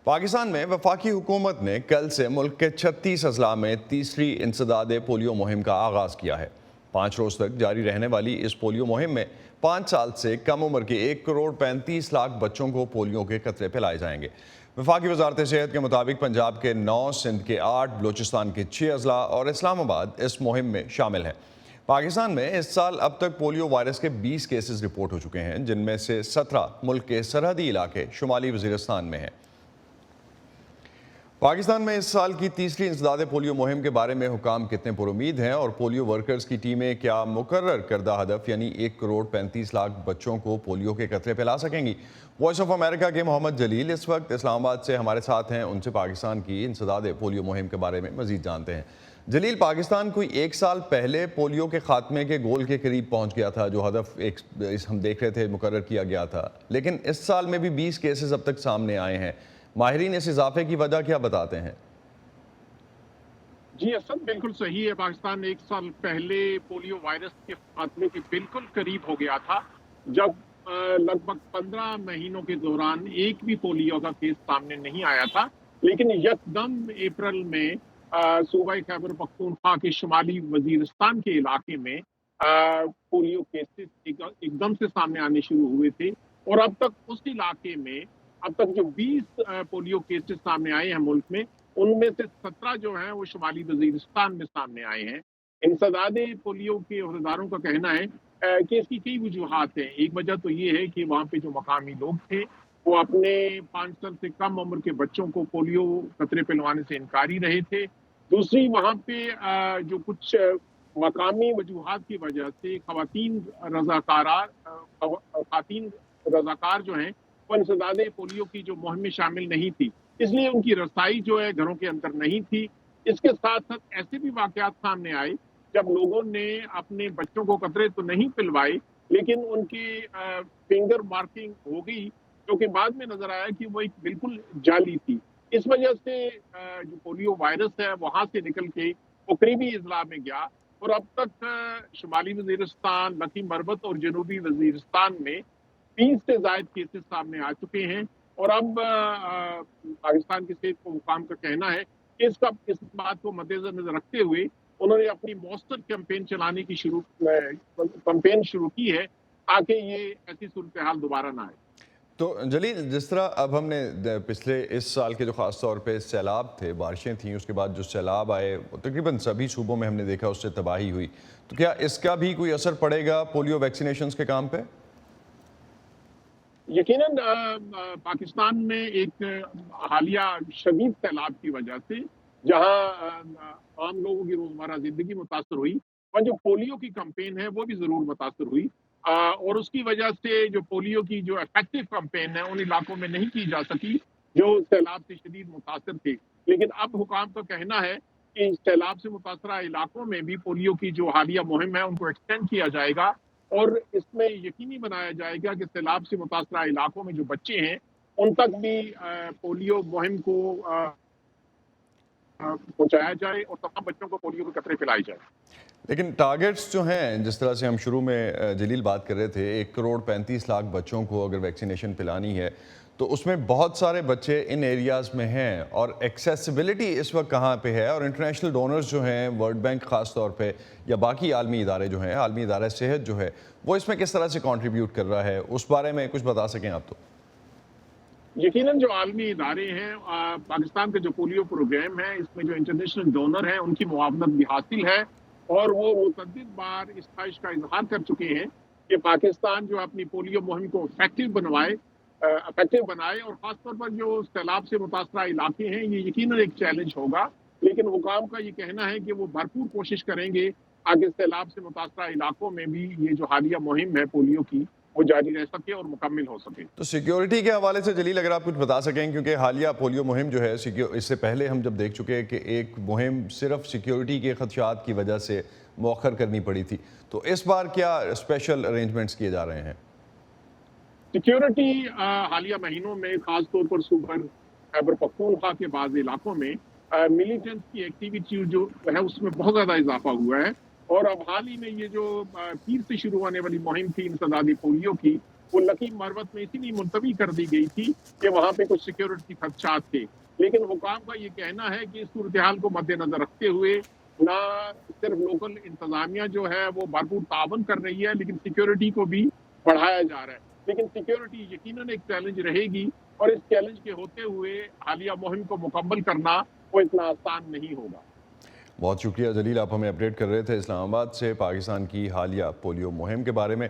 पाकिस्तान में वफाकी हुकूमत ने कल से मुल्क के 36 अजला में तीसरी इंसदाद पोलियो मुहिम का आगाज़ किया है। 5 रोज़ तक जारी रहने वाली इस पोलियो मुहिम में 5 साल से कम उम्र के 1,35,00,000 बच्चों को पोलियो के कतरे पिलाए जाएंगे। वफाकी वजारत सेहत के मुताबिक पंजाब के 9, सिंध के 8, बलूचिस्तान के 6 अजला और इस्लामाबाद इस मुहिम में शामिल हैं। पाकिस्तान में इस साल अब तक पोलियो वायरस के 20 केसेस रिपोर्ट हो चुके हैं, जिनमें से 17 मुल्क के सरहदी इलाके शुमाली वजीरिस्तान में हैं। पाकिस्तान में इस साल की तीसरी इंसदाद पोलियो मुहिम के बारे में हुकाम कितने पुरुमीद हैं और पोलियो वर्कर्स की टीमें क्या मुकर्रर करदा हदफ यानी 1,35,00,000 बच्चों को पोलियो के कतरे पिला सकेंगी। वॉइस ऑफ अमेरिका के मोहम्मद जलील इस वक्त इस्लामाबाद से हमारे साथ हैं। उनसे पाकिस्तान की इंसदाद पोलियो मुहिम के बारे में मजीद जानते हैं। जलील, पाकिस्तान कोई 1 साल पहले पोलियो के खात्मे के गोल के करीब पहुँच गया था, जो हदफ हम देख रहे थे मुकर्रर किया गया था, लेकिन इस साल में भी 20 केसेस अब तक सामने आए हैं। माहिरीन इस इजाफे की वजह क्या बताते हैं? जी असद बिल्कुल सही है। पाकिस्तान 1 साल पहले पोलियो वायरस के खात्मे के बिल्कुल करीब हो गया था, जब लगभग 15 महीनों के दौरान एक भी पोलियो का केस सामने नहीं आया था। लेकिन यकदम अप्रैल में सूबा खैबर पख्तूनख्वा के शुमाली वजीरिस्तान के इलाके में पोलियो केसेस एकदम से सामने आने शुरू हुए थे और अब तक उस इलाके में अब तक जो 20 पोलियो केसेस सामने आए हैं मुल्क में, उनमें से 17 जो हैं वो शुमाली वजीरिस्तान में सामने आए हैं। इंसदाद पोलियो के अहदेदारों का कहना है कि इसकी कई वजूहात हैं। एक वजह तो ये है कि वहाँ पे जो मकामी लोग थे वो अपने 5 साल से कम उम्र के बच्चों को पोलियो कतरे पिलवाने से इनकारी रहे थे। दूसरी, वहाँ पे जो कुछ मकामी वजूहात की वजह से खातीन रजाकार जो हैं वो इंसदाद पोलियो की जो मुहिम में शामिल नहीं थी, इसलिए उनकी रसाई जो है घरों के अंदर नहीं थी। इसके साथ साथ ऐसे भी वाकयात सामने आए जब लोगों ने अपने बच्चों को कतरे तो नहीं पिलवाए, लेकिन उनकी फिंगर मार्किंग हो गई, जो कि बाद में नजर आया कि वो एक बिल्कुल जाली थी। इस वजह से जो पोलियो वायरस है वहां से निकल के वो करीबी इजला में गया और अब तक शुमाली वजीरिस्तान, लकी मरबत और जनूबी वजीरिस्तान में 30 से ज्यादा केसेस सामने आ चुके हैं। और अब पाकिस्तान की सेहत को हुकाम का कहना है कि इस बात को मद्देनजर रखते हुए उन्होंने अपनी मॉस्टर कैंपेन चलाने की कैंपेन शुरू की है, ताकि ये ऐसी सूरत हाल दोबारा ना आए। तो जलील, जिस तरह अब हमने पिछले इस साल के जो ख़ास तौर पे सैलाब थे, बारिशें थीं, उसके बाद जो सैलाब आए तकरीबन सभी सूबों में हमने देखा उससे तबाही हुई, तो क्या इसका भी कोई असर पड़ेगा पोलियो वैक्सीनेशंस के काम पे? यकीनन पाकिस्तान में एक हालिया शदीद सैलाब की वजह से जहां आम लोगों की रोजमर्रा जिंदगी मुतासर हुई और जो पोलियो की कैंपेन है वो भी जरूर मुतासर हुई और उसकी वजह से जो पोलियो की जो इफेक्टिव कैंपेन है उन इलाकों में नहीं की जा सकी जो सैलाब से शदीद मुतासर थे। लेकिन अब हुकाम का कहना है कि सैलाब से मुतासरा इलाकों में भी पोलियो की जो हालिया मुहिम है उनको एक्सटेंड किया जाएगा और इसमें यकीनी बनाया जाएगा कि सैलाब से मुतासरा इलाकों में जो बच्चे हैं उन तक भी पोलियो मुहिम को पहुंचाया जाए और तमाम बच्चों को पोलियो के कतरे पिलाए जाए। लेकिन टारगेट्स जो हैं, जिस तरह से हम शुरू में जलील बात कर रहे थे, 1,35,00,000 बच्चों को अगर वैक्सीनेशन पिलानी है तो उसमें बहुत सारे बच्चे इन एरियाज़ में हैं और एक्सेसिबिलिटी इस वक्त कहाँ पे है और इंटरनेशनल डोनर्स जो हैं, वर्ल्ड बैंक ख़ास तौर पे या बाकी आलमी इदारे जो हैं, आलमी इदारा सेहत जो है, वो इसमें किस तरह से कंट्रीब्यूट कर रहा है, उस बारे में कुछ बता सकें आप तो? यकीनन जो आलमी इदारे हैं, पाकिस्तान का जो पोलियो प्रोग्राम है, इसमें जो इंटरनेशनल डोनर हैं उनकी मुआवनत भी हासिल है और वो मुतअद्दिद बार इस ख्वाहिश का इजहार कर चुके हैं कि पाकिस्तान जो अपनी पोलियो मुहिम को इफेक्टिव बनाए और ख़ासतौर पर जो सैलाब से मुतासरा इलाके हैं ये यकीनन एक चैलेंज होगा। लेकिन हुकाम का ये कहना है कि वो भरपूर कोशिश करेंगे आगे सैलाब से मुतासरा इलाकों में भी ये जो हालिया मुहिम है पोलियो की वो जारी रह सके और मुकम्मल हो सके। तो सिक्योरिटी के हवाले से जलील अगर आप कुछ बता सकें, क्योंकि हालिया पोलियो मुहिम जो है इससे पहले हम जब देख चुके हैं कि एक मुहिम सिर्फ सिक्योरिटी के खदशात की वजह से मौखर करनी पड़ी थी, तो इस बार क्या स्पेशल अरेंजमेंट्स किए जा रहे हैं? सिक्योरिटी हालिया महीनों में खास तौर पर सूबा खैबर पख्तूनख्वा के बाद इलाकों में मिलिटेंट्स की एक्टिविटी जो है उसमें बहुत ज़्यादा इजाफा हुआ है और अब हाल ही में ये जो पीर से शुरू होने वाली मुहिम थी इंसदाद पोलियो की, वो लकी मरवत में इसीलिए मुलतवी कर दी गई थी कि वहां पे कुछ सिक्योरिटी खदशात थे। लेकिन हुकाम का ये कहना है कि इस सूरत हाल को मद्देनजर रखते हुए ना सिर्फ लोकल इंतजामिया जो है वो भरपूर तावन कर रही है, लेकिन सिक्योरिटी को भी बढ़ाया जा रहा है। लेकिन सिक्योरिटी यकीनन एक चैलेंज रहेगी और इस चैलेंज के होते हुए हालिया मुहिम को मुकम्मल करना वो इतना आसान नहीं होगा। बहुत शुक्रिया जलील, आप हमें अपडेट कर रहे थे इस्लामाबाद से पाकिस्तान की हालिया पोलियो मुहिम के बारे में।